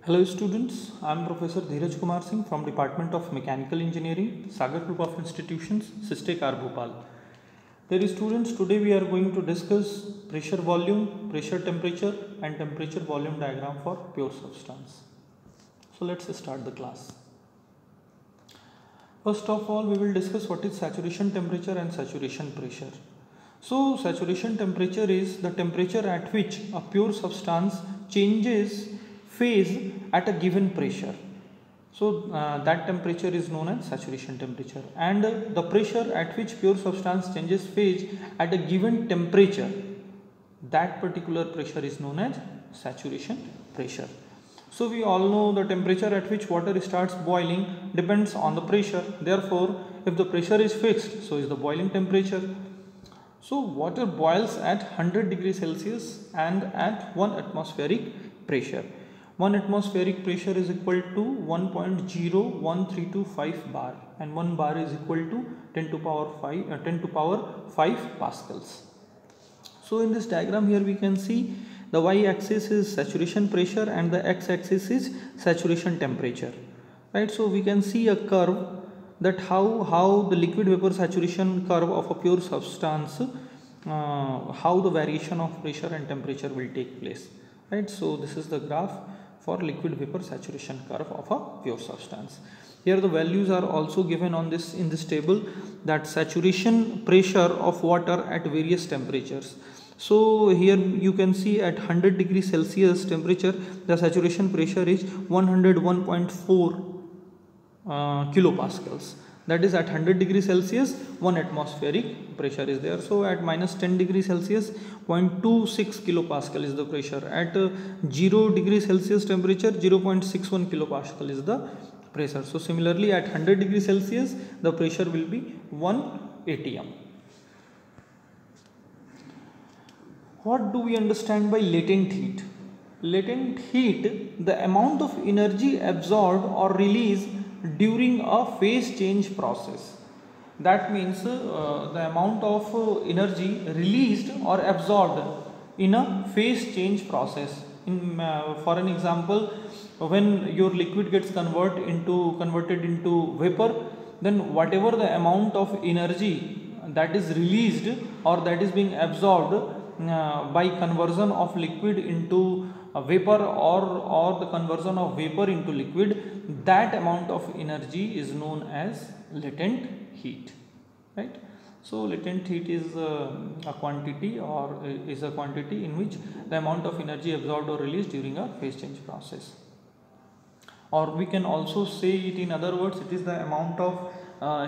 Hello students, I am Professor Dheeraj Kumar Singh from Department of Mechanical Engineering, Sagar Group of Institutions, SISTEC Bhopal. Dear students, today we are going to discuss pressure volume, pressure temperature and temperature volume diagram for pure substance. So let's start the class. First of all, we will discuss what is saturation temperature and saturation pressure. So saturation temperature is the temperature at which a pure substance changes phase at a given pressure. So that temperature is known as saturation temperature, and the pressure at which pure substance changes phase at a given temperature, that particular pressure is known as saturation pressure. So we all know the temperature at which water starts boiling depends on the pressure. Therefore, if the pressure is fixed, so is the boiling temperature. So water boils at 100 degrees Celsius and at 1 atmospheric pressure. 1 atmospheric pressure is equal to 1.01325 bar, and 1 bar is equal to 10 to power 5 pascals. So in this diagram here we can see the y-axis is saturation pressure and the x-axis is saturation temperature, right? So we can see a curve that how the liquid vapor saturation curve of a pure substance, how the variation of pressure and temperature will take place, right? So this is the graph for liquid vapor saturation curve of a pure substance. Here the values are also given on this in this table, that saturation pressure of water at various temperatures. So here you can see at 100 degrees Celsius temperature the saturation pressure is 101.4 kilopascals. That is at 100 degrees Celsius 1 atmospheric pressure is there. So at minus 10 degrees Celsius 0.26 kilopascal is the pressure. At 0 degrees Celsius temperature 0.61 kilopascal is the pressure. So similarly at 100 degrees Celsius the pressure will be 1 atm. What do we understand by latent heat? Latent heat, the amount of energy absorbed or released during a phase change process. That means the amount of energy released or absorbed in a phase change process. For an example, when your liquid gets converted into vapor, then whatever the amount of energy that is released or that is being absorbed by conversion of liquid into vapor or the conversion of vapor into liquid, that amount of energy is known as latent heat, right? So latent heat is a quantity in which the amount of energy absorbed or released during a phase change process, or we can also say it in other words, it is the amount of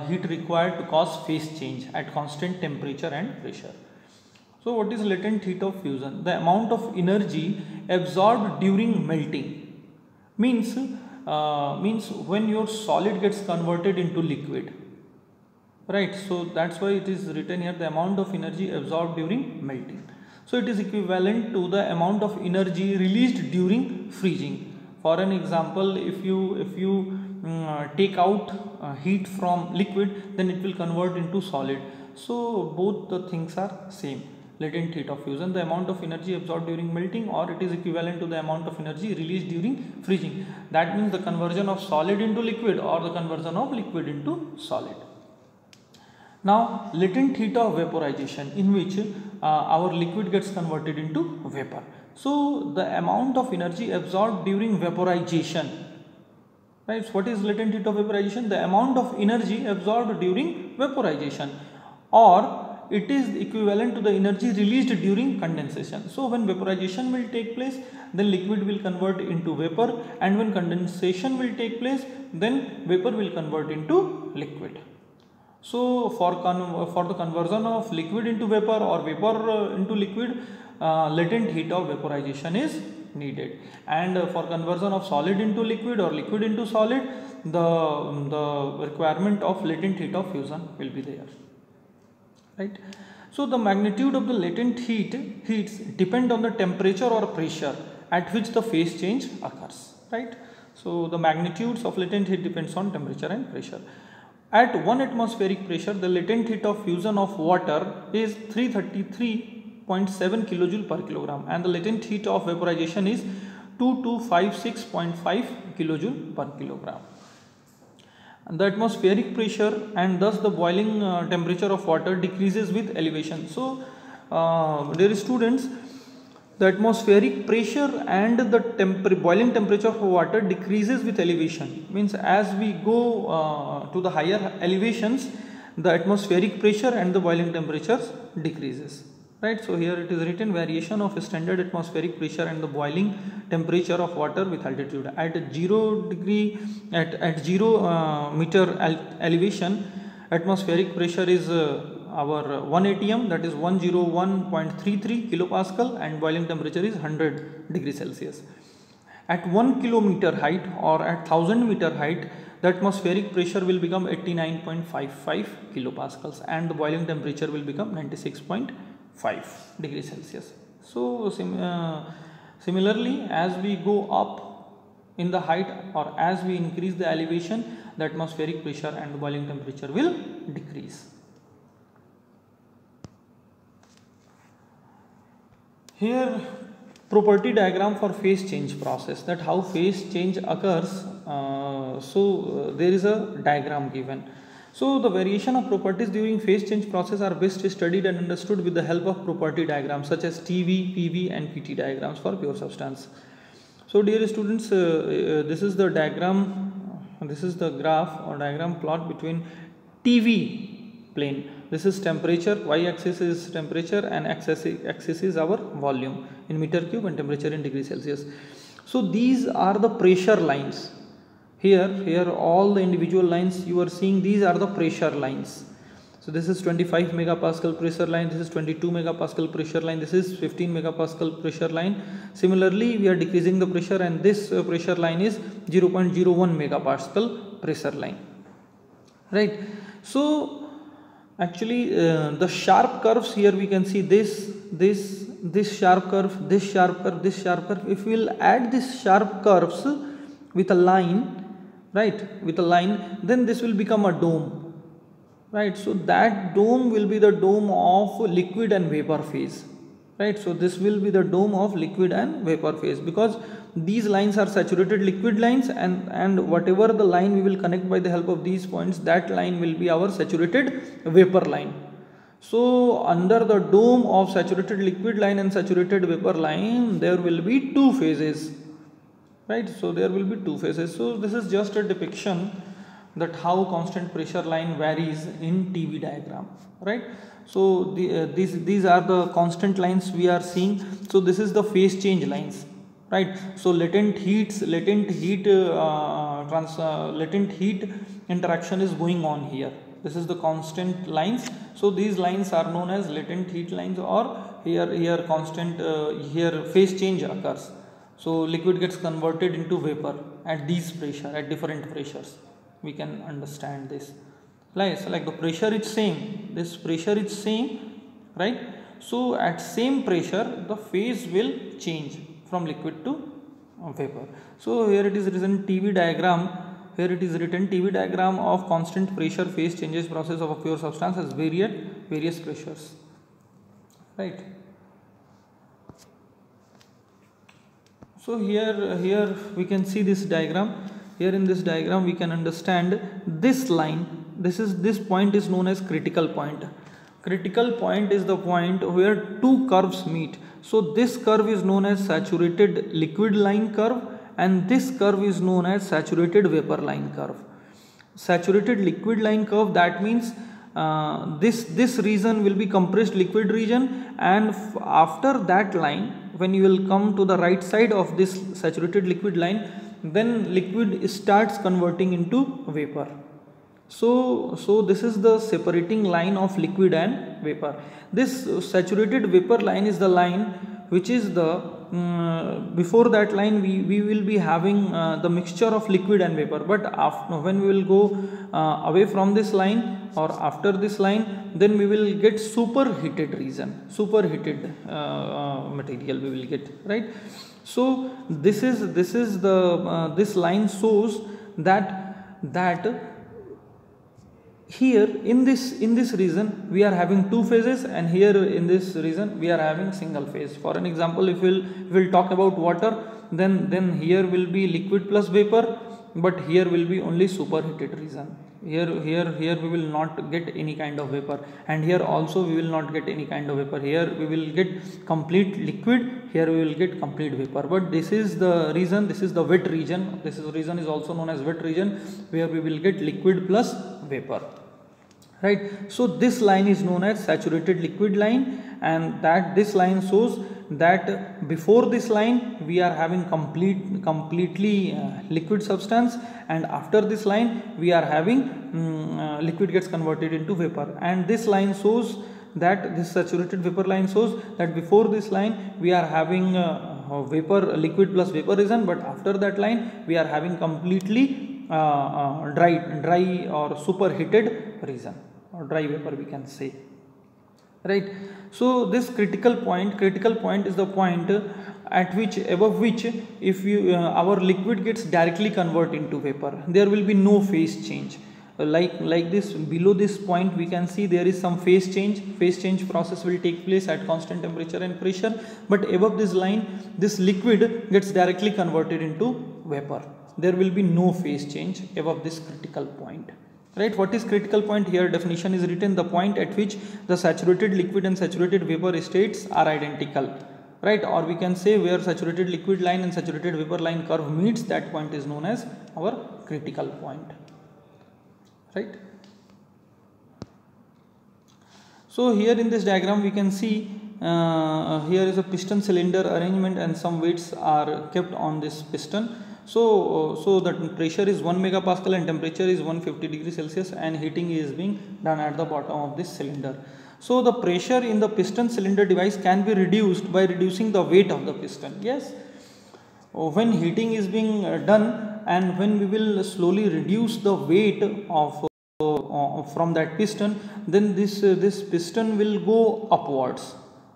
heat required to cause phase change at constant temperature and pressure. So what is latent heat of fusion? The amount of energy absorbed during melting. Means when your solid gets converted into liquid, right? So that's why it is written here the amount of energy absorbed during melting. So it is equivalent to the amount of energy released during freezing. For an example, if you take out heat from liquid, then it will convert into solid. So both the things are same. Latent heat of fusion, the amount of energy absorbed during melting, or it is equivalent to the amount of energy released during freezing. That means the conversion of solid into liquid or the conversion of liquid into solid. Now latent heat of vaporization, in which our liquid gets converted into vapor. So the amount of energy absorbed during vaporization, right? So what is latent heat of vaporization? The amount of energy absorbed during vaporization, or it is equivalent to the energy released during condensation. So when vaporization will take place, then liquid will convert into vapor, and when condensation will take place, then vapor will convert into liquid. So for the conversion of liquid into vapor or vapor into liquid, latent heat of vaporization is needed, and for conversion of solid into liquid or liquid into solid, the requirement of latent heat of fusion will be there, right? So the magnitude of the latent heats depend on the temperature or pressure at which the phase change occurs, right? So the magnitudes of latent heat depends on temperature and pressure. At 1 atmospheric pressure, the latent heat of fusion of water is 333.7 kilojoule per kilogram, and the latent heat of vaporization is 2256.5 kilojoule per kilogram. The atmospheric pressure and thus the boiling temperature of water decreases with elevation. So, dear students, the atmospheric pressure and the boiling temperature of water decreases with elevation. Means as we go to the higher elevations, the atmospheric pressure and the boiling temperatures decreases. Right. So, here it is written variation of standard atmospheric pressure and the boiling temperature of water with altitude. At 0 degree, at 0 meter elevation, atmospheric pressure is our 1 atm, that is 101.33 kilopascal, and boiling temperature is 100 degrees Celsius. At 1 kilometer height or at 1000 meter height, the atmospheric pressure will become 89.55 kilopascals and the boiling temperature will become 96.5 degrees Celsius. So, similarly, as we go up in the height or as we increase the elevation, the atmospheric pressure and the boiling temperature will decrease. Here, property diagram for phase change process, that how phase change occurs. There is a diagram given. So, the variation of properties during phase change process are best studied and understood with the help of property diagrams such as TV, PV and PT diagrams for pure substance. So, dear students, this is the diagram, this is the graph or diagram plot between TV plane. This is temperature, y-axis is temperature and axis is our volume in meter cube and temperature in degrees Celsius. So, these are the pressure lines. Here all the individual lines you are seeing, these are the pressure lines. So, this is 25 megapascal pressure line, this is 22 megapascal pressure line, this is 15 megapascal pressure line. Similarly, we are decreasing the pressure and this pressure line is 0.01 megapascal pressure line. Right. So, actually the sharp curves here we can see this sharp curve, this sharp curve, this sharp curve. If we will add these sharp curves with a line, right, with a line, then this will become a dome, right. So, that dome will be the dome of liquid and vapor phase, right. So, this will be the dome of liquid and vapor phase because these lines are saturated liquid lines and whatever the line we will connect by the help of these points, that line will be our saturated vapor line. So, under the dome of saturated liquid line and saturated vapor line, there will be two phases, right. So, there will be two phases. So, this is just a depiction that how constant pressure line varies in TV diagram, right. So, these are the constant lines we are seeing. So, this is the phase change lines, right. So, latent heat interaction is going on here. This is the constant lines. So, these lines are known as latent heat lines, or here constant here phase change occurs. So, liquid gets converted into vapor at these pressure, at different pressures. We can understand this. Like the pressure is same, this pressure is same, right. So, at same pressure, the phase will change from liquid to vapor. So, here it is written TV diagram. Here it is written TV diagram of constant pressure phase changes process of a pure substance has various pressures, right. So, here we can see this diagram. Here in this diagram we can understand this line, this point is known as critical point. Critical point is the point where two curves meet. So, this curve is known as saturated liquid line curve and this curve is known as saturated vapor line curve. Saturated liquid line curve, that means this region will be compressed liquid region, and after that line, when you will come to the right side of this saturated liquid line, then liquid starts converting into vapor. So this is the separating line of liquid and vapor. This saturated vapor line is the line which is the before that line we will be having the mixture of liquid and vapor, but after when we will go away from this line or after this line, then we will get superheated region, superheated material we will get, right. So this line shows that here in this region we are having two phases, and here in this region we are having single phase. For an example, if we'll talk about water, then here will be liquid plus vapor, but here will be only superheated region. Here we will not get any kind of vapor, and here also we will not get any kind of vapor. Here we will get complete liquid, here we will get complete vapor. But this is the region, this is the wet region. This region is also known as wet region, where we will get liquid plus vapor, right? So this line is known as saturated liquid line, and that this line shows that before this line we are having completely liquid substance, and after this line we are having liquid gets converted into vapor. And this line shows that, this saturated vapor line shows that before this line we are having vapor, liquid plus vapor region, but after that line we are having completely dry or superheated region, or dry vapor we can say, right? So this critical point is the point at which, above which, if you our liquid gets directly converted into vapor, there will be no phase change. Like this, below this point we can see there is some phase change process will take place at constant temperature and pressure, but above this line this liquid gets directly converted into vapor. There will be no phase change above this critical point, right? What is critical point? Here definition is written: the point at which the saturated liquid and saturated vapor states are identical, right? Or we can say where saturated liquid line and saturated vapor line curve meets, that point is known as our critical point, right? So here in this diagram we can see here is a piston cylinder arrangement, and some weights are kept on this piston. So the pressure is 1 megapascal and temperature is 150 degrees Celsius, and heating is being done at the bottom of this cylinder. So the pressure in the piston cylinder device can be reduced by reducing the weight of the piston. Yes, when heating is being done, and when we will slowly reduce the weight of from that piston, then this piston will go upwards,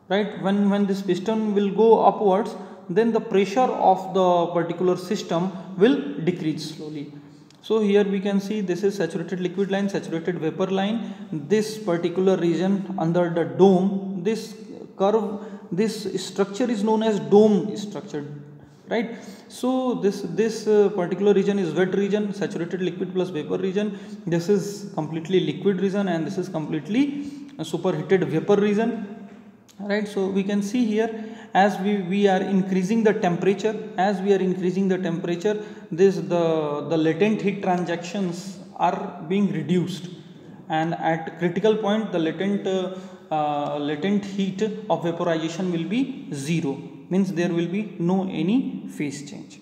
right? When this piston will go upwards, then the pressure of the particular system will decrease slowly. So here we can see this is saturated liquid line, saturated vapor line. This particular region under the dome, this curve, this structure is known as dome structure, right? So this particular region is wet region, saturated liquid plus vapor region. This is completely liquid region, and this is completely superheated vapor region, right? So we can see here, as we are increasing the temperature, this the latent heat transactions are being reduced, and at critical point the latent heat of vaporization will be 0, means there will be no any phase change,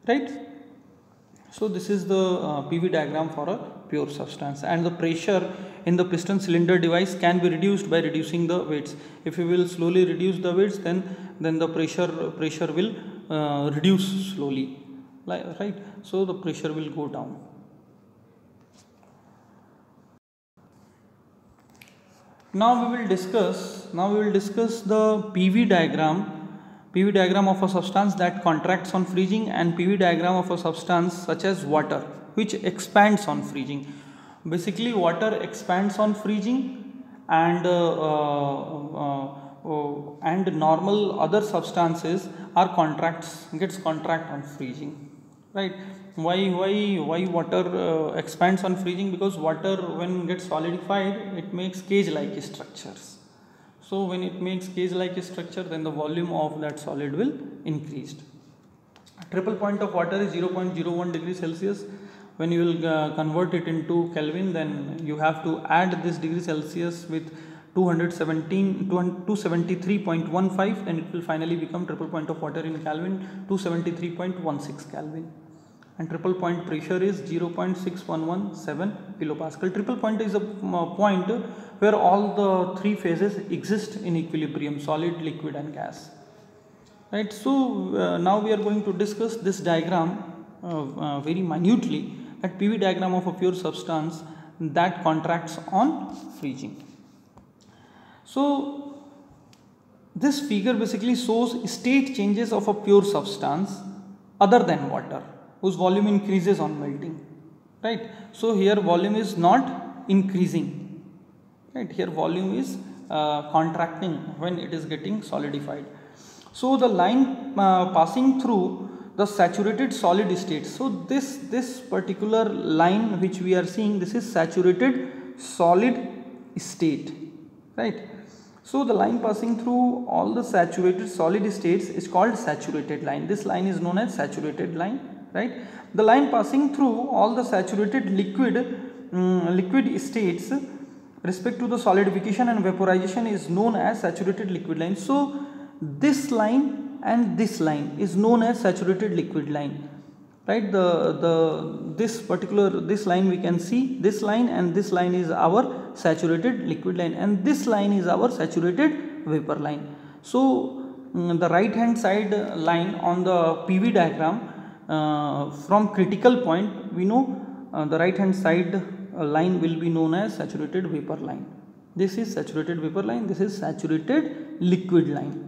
right? So this is the PV diagram for a pure substance, and the pressure in the piston cylinder device can be reduced by reducing the weights. If you will slowly reduce the weights, then the pressure will reduce slowly, right? So the pressure will go down. Now we will discuss the PV diagram of a substance that contracts on freezing, and PV diagram of a substance such as water, which expands on freezing. Basically water expands on freezing, and normal other substances gets contract on freezing, right? Why water expands on freezing? Because water, when gets solidified, it makes cage like structures. So when it makes cage like structure, then the volume of that solid will increase. Triple point of water is 0.01 degrees Celsius. When you will convert it into Kelvin, then you have to add this degree Celsius with 273.15, and it will finally become triple point of water in Kelvin 273.16 Kelvin. And triple point pressure is 0.6117 kilopascal. Triple point is a point where all the three phases exist in equilibrium: solid, liquid and gas, right? So now we are going to discuss this diagram very minutely, that PV diagram of a pure substance that contracts on freezing. So this figure basically shows state changes of a pure substance other than water, whose volume increases on melting, right? So here volume is not increasing, right? Here volume is contracting when it is getting solidified. So the line passing through the saturated solid state. So this particular line which we are seeing, this is saturated solid state, right? So the line passing through all the saturated solid states is called saturated line. This line is known as saturated line, right? The line passing through all the saturated liquid states respect to the solidification and vaporization is known as saturated liquid line. So this line and this line is known as saturated liquid line, right? This line we can see, this line and this line is our saturated liquid line, and this line is our saturated vapor line. So the right hand side line on the PV diagram, from critical point we know the right hand side line will be known as saturated vapor line. This is saturated vapor line, this is saturated liquid line.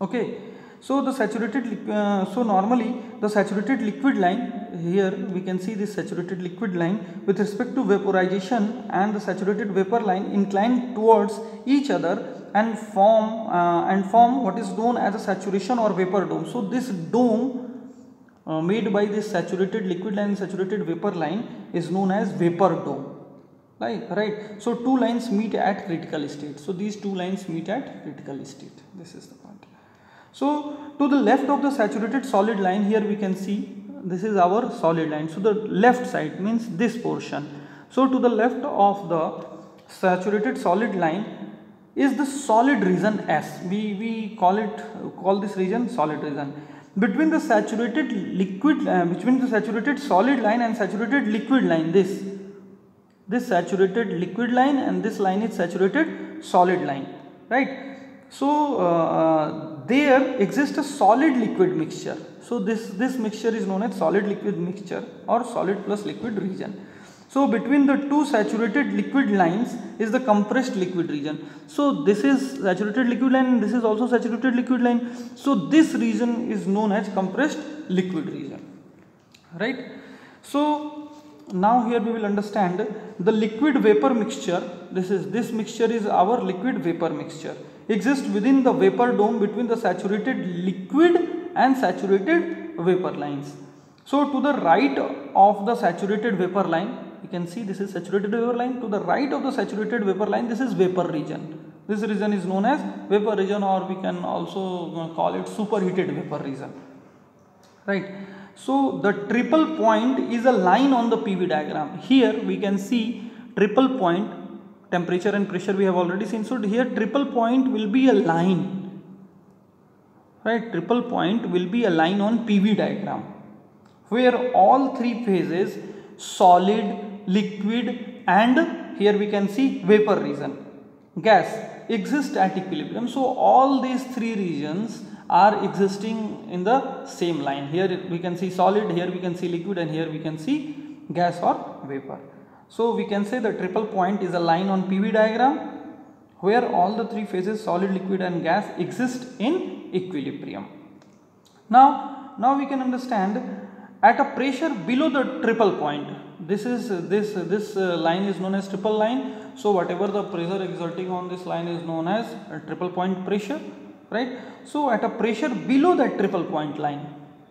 Okay, so the normally the saturated liquid line, here we can see this saturated liquid line with respect to vaporization and the saturated vapor line incline towards each other and form what is known as a saturation or vapor dome. So this dome made by this saturated liquid line and saturated vapor line is known as vapor dome, right? So two lines meet at critical state. So these two lines meet at critical state. This is the point. So to the left of the saturated solid line, here we can see this is our solid line. So the left side means this portion. So to the left of the saturated solid line is the solid region S. We call this region solid region. Between the saturated solid line and saturated liquid line, this saturated liquid line and this line is saturated solid line, right? So there exists a solid liquid mixture. So this mixture is known as solid liquid mixture or solid plus liquid region. So between the two saturated liquid lines is the compressed liquid region. So this is saturated liquid line and this is also saturated liquid line. So this region is known as compressed liquid region, right? So now here we will understand the liquid vapor mixture. This mixture is our liquid vapor mixture, exists within the vapor dome between the saturated liquid and saturated vapor lines. So to the right of the saturated vapor line, you can see this is saturated vapor line. To the right of the saturated vapor line, this is vapor region. This region is known as vapor region, or we can also call it superheated vapor region, right? So the triple point is a line on the PV diagram. Here we can see triple point, temperature and pressure we have already seen. So here triple point will be a line, right? Triple point will be a line on PV diagram where all three phases, solid, liquid and here we can see vapor region, gas, exist at equilibrium. So all these three regions are existing in the same line. Here we can see solid, here we can see liquid and here we can see gas or vapor. So we can say the triple point is a line on PV diagram where all the three phases, solid, liquid and gas, exist in equilibrium. Now we can understand at a pressure below the triple point, this line is known as triple line. So whatever the pressure exerting on this line is known as a triple point pressure, right? So at a pressure below that triple point line,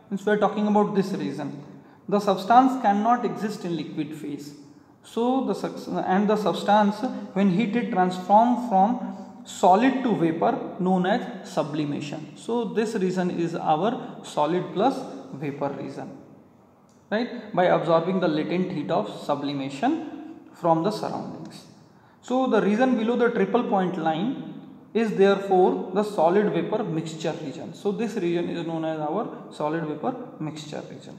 since we are talking about this region, the substance cannot exist in liquid phase. So the substance when heated transform from solid to vapor, known as sublimation. So this region is our solid plus vapor region, right, by absorbing the latent heat of sublimation from the surroundings. So the region below the triple point line is therefore the solid vapor mixture region. So this region is known as our solid vapor mixture region.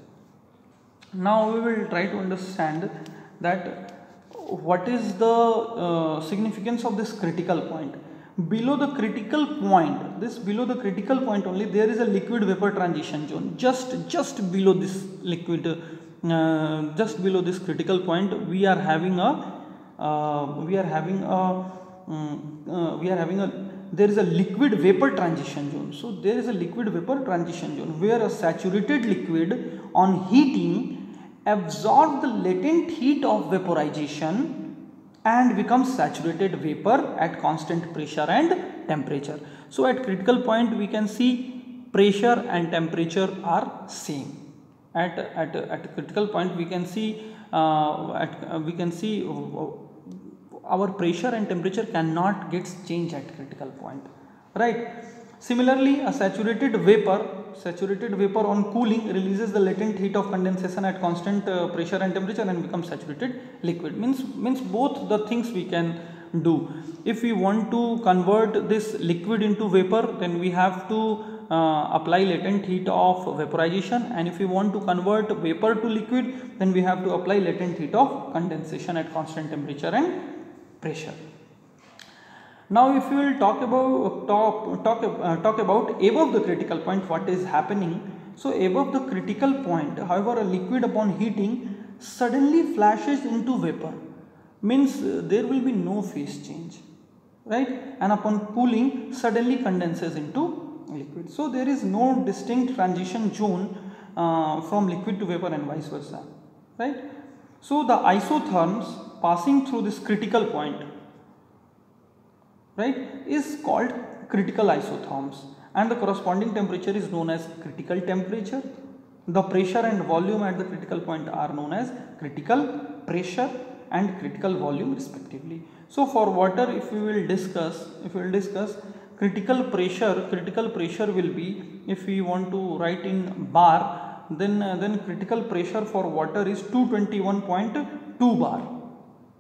Now we will try to understand that what is the significance of this critical point. Below the critical point, below the critical point only, there is a liquid vapor transition zone. Just below this liquid, just below this critical point, there is a liquid vapor transition zone. So there is a liquid vapor transition zone where a saturated liquid on heating absorb the latent heat of vaporization and becomes saturated vapor at constant pressure and temperature. So at critical point we can see pressure and temperature are same. At critical point we can see our pressure and temperature cannot get changed at critical point, right? Similarly, a saturated vapor on cooling releases the latent heat of condensation at constant pressure and temperature and becomes saturated liquid. Means both the things we can do. If we want to convert this liquid into vapor, then we have to apply latent heat of vaporization, and if we want to convert vapor to liquid, then we have to apply latent heat of condensation at constant temperature and pressure. Now if we will talk about above the critical point, what is happening. So above the critical point, however, a liquid upon heating suddenly flashes into vapor, means there will be no phase change, right? And upon cooling suddenly condenses into liquid. So there is no distinct transition zone from liquid to vapor and vice versa, right? So the isotherms passing through this critical point, right, is called critical isotherms, and the corresponding temperature is known as critical temperature. The pressure and volume at the critical point are known as critical pressure and critical volume respectively. So for water, if we will discuss critical pressure will be, if we want to write in bar, then critical pressure for water is 221.2 bar,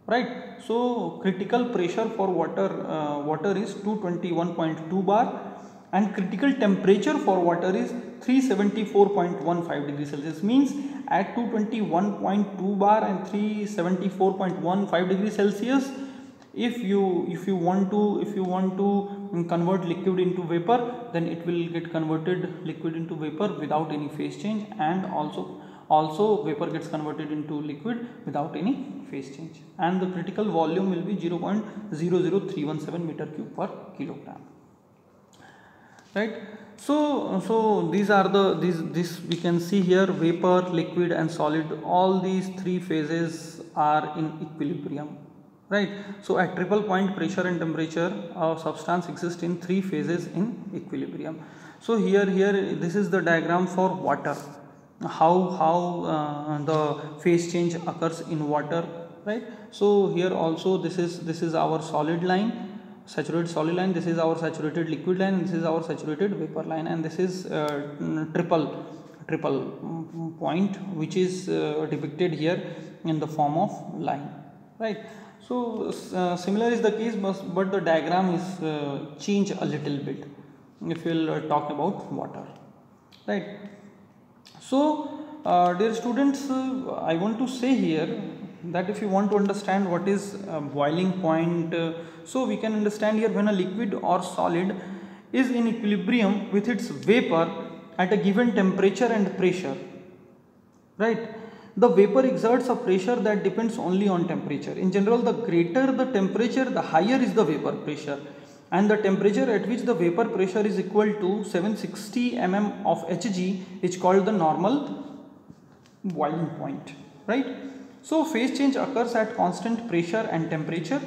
right? So critical pressure for water is 221.2 bar, and critical temperature for water is 374.15 degrees Celsius. Means at 221.2 bar and 374.15 degrees Celsius, if you want to convert liquid into vapor, then it will get converted liquid into vapor without any phase change, and also vapor gets converted into liquid without any phase change, and the critical volume will be 0.00317 meter cube per kilogram, right? So these are this we can see here, vapor, liquid and solid, all these three phases are in equilibrium, right? So at triple point, pressure and temperature of substance exist in three phases in equilibrium. So here this is the diagram for water, how the phase change occurs in water, right? So here also this is our solid line, saturated solid line, this is our saturated liquid line, and this is our saturated vapor line, and this is triple point, which is depicted here in the form of line, right? So similar is the case, but the diagram is changed a little bit if we will talk about water, right? So dear students, I want to say here that if you want to understand what is boiling point, so we can understand here, when a liquid or solid is in equilibrium with its vapor at a given temperature and pressure, right, the vapor exerts a pressure that depends only on temperature. In general, the greater the temperature, the higher is the vapor pressure, and the temperature at which the vapor pressure is equal to 760 mm of Hg is called the normal boiling point, right? So phase change occurs at constant pressure and temperature.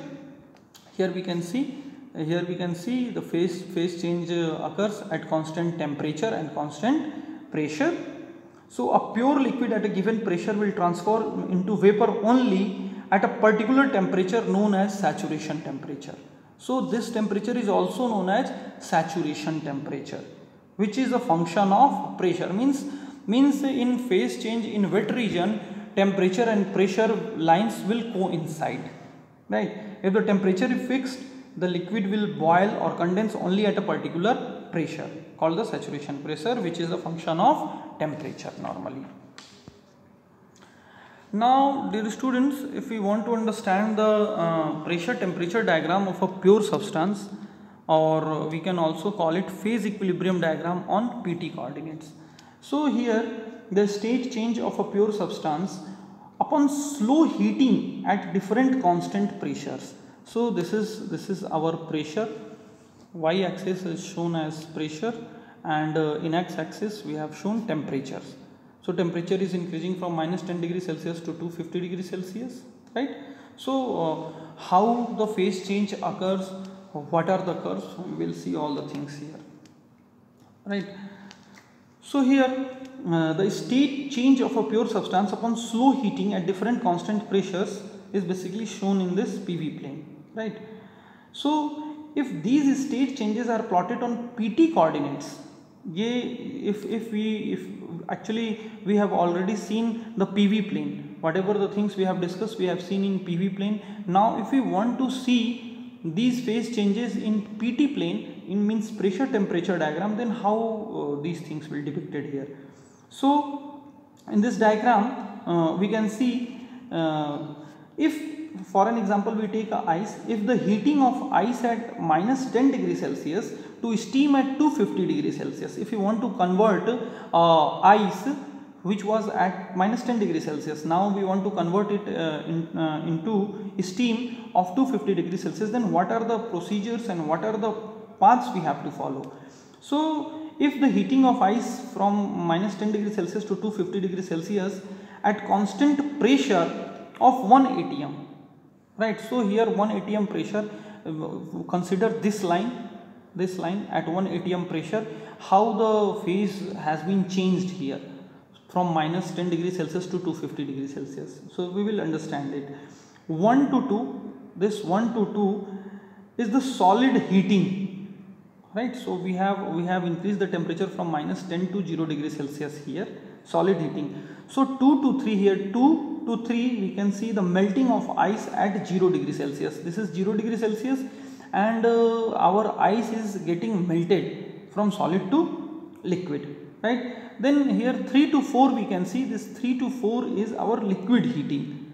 Here we can see the phase change occurs at constant temperature and constant pressure. So a pure liquid at a given pressure will transform into vapor only at a particular temperature known as saturation temperature. So this temperature is also known as saturation temperature, which is a function of pressure. Means in phase change in wet region, temperature and pressure lines will coincide, right? If the temperature is fixed, the liquid will boil or condense only at a particular pressure called the saturation pressure, which is a function of temperature normally. Now dear students, if we want to understand the pressure temperature diagram of a pure substance, or we can also call it phase equilibrium diagram on PT coordinates. So here the state change of a pure substance upon slow heating at different constant pressures. So this is our pressure, y axis is shown as pressure, and in x axis we have shown temperatures. So temperature is increasing from -10 degrees Celsius to 250 degrees Celsius, right? So how the phase change occurs what are the curves, we will see all the things here, right. So here the state change of a pure substance upon slow heating at different constant pressures is basically shown in this PV plane, right. So if these state changes are plotted on PT coordinates, if actually we have already seen the PV plane, whatever the things we have discussed we have seen in PV plane. Now if we want to see these phase changes in PT plane, in means pressure temperature diagram, then how these things will depicted here. So in this diagram we can see if for an example we take a ice, if the heating of ice at minus 10 degrees Celsius to steam at 250 degrees Celsius, if you want to convert ice which was at minus 10 degrees Celsius, now we want to convert it into steam of 250 degrees Celsius, then what are the procedures and what are the paths we have to follow. So if the heating of ice from minus 10 degrees Celsius to 250 degrees Celsius at constant pressure of 1 atm, right. So here 1 atm pressure, consider this line at 1 atm pressure, how the phase has been changed here from minus 10 degrees Celsius to 250 degrees Celsius. So we will understand it. 1 to 2, this 1 to 2 is the solid heating, right. So we have increased the temperature from minus 10 to 0 degrees Celsius here, solid heating. So 2 to 3 here, 2 to 3 we can see the melting of ice at 0 degrees Celsius. This is 0 degrees Celsius and our ice is getting melted from solid to liquid, right. Then here 3 to 4 we can see, this 3 to 4 is our liquid heating,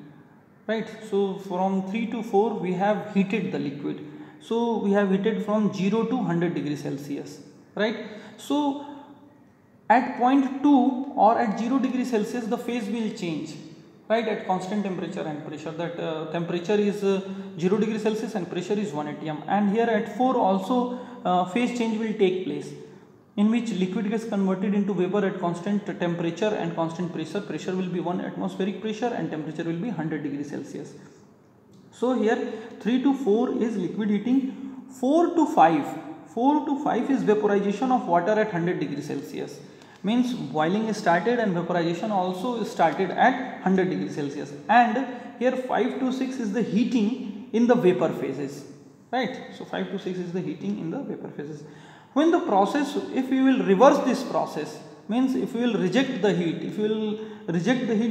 right. So from 3 to 4 we have heated the liquid. So we have heated from 0 to 100 degrees Celsius, right. So at point 2 or at 0 degrees Celsius the phase will change, right, at constant temperature and pressure. That temperature is 0 degrees Celsius and pressure is 1 atm, and here at 4 also phase change will take place, in which liquid gets converted into vapor at constant temperature and constant pressure. Pressure will be 1 atmospheric pressure and temperature will be 100 degrees Celsius. So here 3 to 4 is liquid heating. 4 to 5 is vaporization of water at 100 degrees Celsius. Means boiling is started and vaporization also is started at 100 degrees Celsius. And here 5 to 6 is the heating in the vapor phases, right. So 5 to 6 is the heating in the vapor phases. When the process, if we will reverse this process, means if we will reject the heat,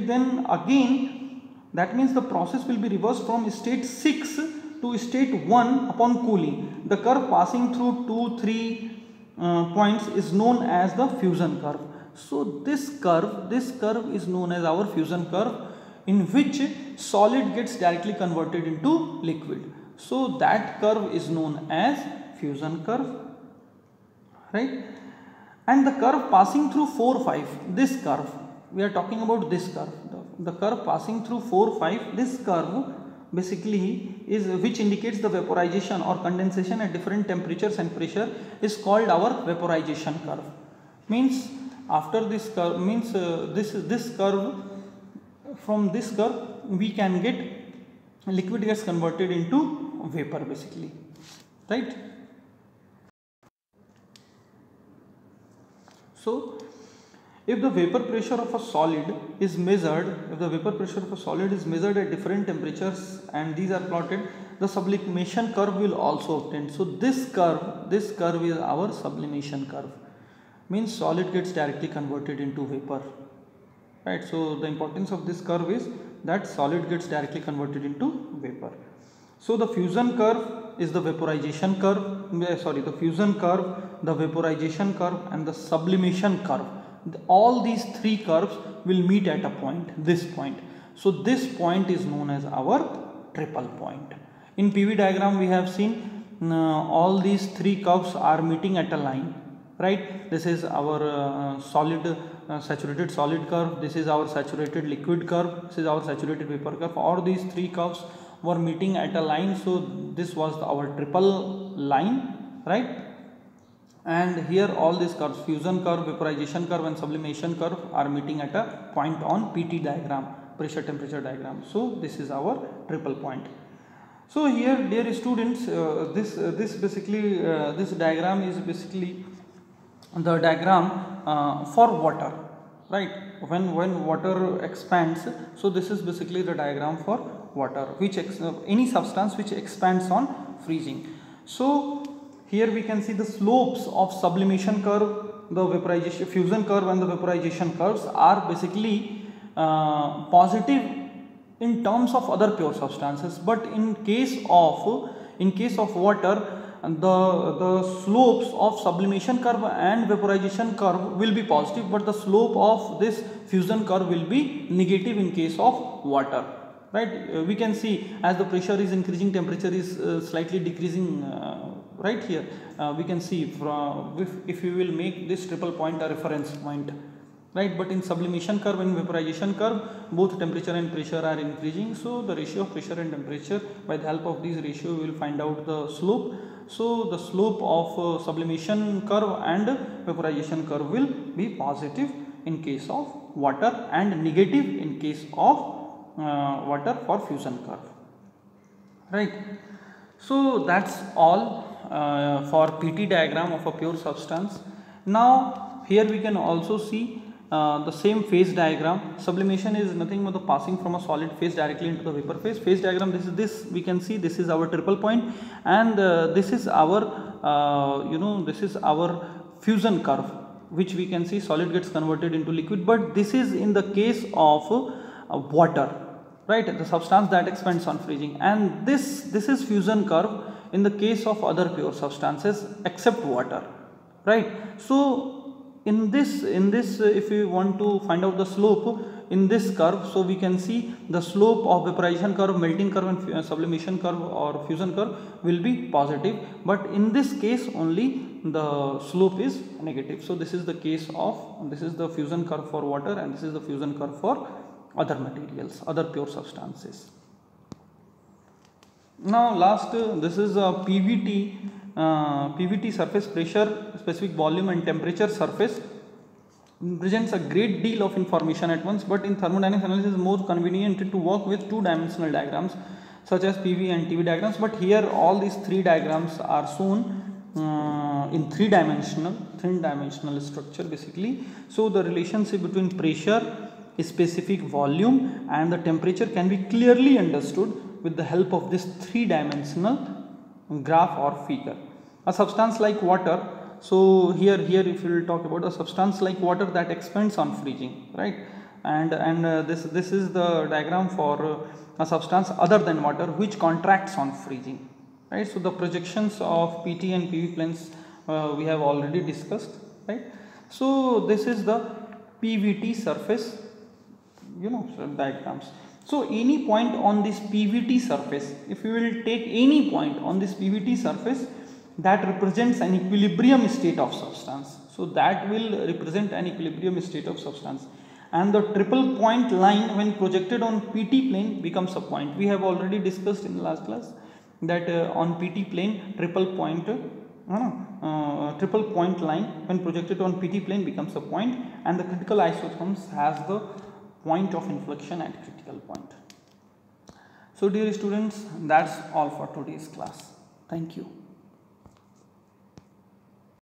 then again that means the process will be reversed from state 6 to state 1 upon cooling. The curve passing through 2, 3 points is known as the fusion curve. So this curve is known as our fusion curve, in which solid gets directly converted into liquid. So that curve is known as fusion curve, right. And the curve passing through 4, 5, this curve, we are talking about this curve, the curve passing through 4, 5, this curve basically is, which indicates the vaporization or condensation at different temperatures and pressure, is called our vaporization curve. Means after this curve, means this curve, from this curve we can get liquid gets converted into vapor basically, right. So if the vapor pressure of a solid is measured, at different temperatures and these are plotted, the sublimation curve will also obtain. So this curve is our sublimation curve. Means solid gets directly converted into vapor, right. So the importance of this curve is that solid gets directly converted into vapor. So the fusion curve is the vaporization curve, the fusion curve, the vaporization curve and the sublimation curve. All these three curves will meet at a point, this point. So this point is known as our triple point. In PV diagram we have seen all these three curves are meeting at a line, right. This is our saturated solid curve, this is our saturated liquid curve, this is our saturated vapor curve. All these three curves were meeting at a line, so this was our triple line, right. And here all these curves, fusion curve, vaporization curve and sublimation curve, are meeting at a point on PT diagram, pressure temperature diagram. So this is our triple point. So here, dear students, this basically this diagram is basically the diagram for water, right? When water expands, so this is basically the diagram for water, which any substance which expands on freezing. So here we can see the slopes of sublimation curve, the vaporization fusion curve and the vaporization curves are basically positive in terms of other pure substances, but in case of water, the slopes of sublimation curve and vaporization curve will be positive, but the slope of this fusion curve will be negative in case of water, right? We can see as the pressure is increasing, temperature is slightly decreasing, right? Here we can see from if we will make this triple point a reference point, right? But in sublimation curve and vaporization curve, both temperature and pressure are increasing, so the ratio of pressure and temperature, by the help of these ratio we will find out the slope. So the slope of sublimation curve and vaporization curve will be positive in case of water and negative in case of water for fusion curve, right? So that's all for PT diagram of a pure substance. Now here we can also see the same phase diagram. Sublimation is nothing but the passing from a solid phase directly into the vapor phase. Phase diagram, this we can see, this is our triple point, and this is our this is our fusion curve, which we can see solid gets converted into liquid, but this is in the case of water, right? The substance that expands on freezing, and this is fusion curve in the case of other pure substances except water, right? So in this if we want to find out the slope in this curve, so we can see the slope of vaporization curve, melting curve and sublimation curve or fusion curve will be positive, but in this case only the slope is negative. So this is the case of, this is the fusion curve for water and this is the fusion curve for other materials, other pure substances. Now last, this is a PVT surface pressure, specific volume and temperature surface presents a great deal of information at once, but in thermodynamics analysis it is more convenient to work with two-dimensional diagrams such as PV and TV diagrams, but here all these three diagrams are shown in three-dimensional structure basically. So the relationship between pressure, specific volume and the temperature can be clearly understood with the help of this three-dimensional graph or figure. A substance like water, so here if we will talk about a substance like water that expands on freezing, right? And this is the diagram for a substance other than water which contracts on freezing, right? So the projections of PT and PV planes we have already discussed, right? So this is the PVT surface, diagrams. So any point on this PVT surface, if you will take any point on this PVT surface, that represents an equilibrium state of substance. So that will represent an equilibrium state of substance, and the triple point line when projected on PT plane becomes a point. We have already discussed in the last class that on PT plane triple point line when projected on PT plane becomes a point, and the critical isotherms has the point of inflection at critical point. So dear students, that's all for today's class. Thank you.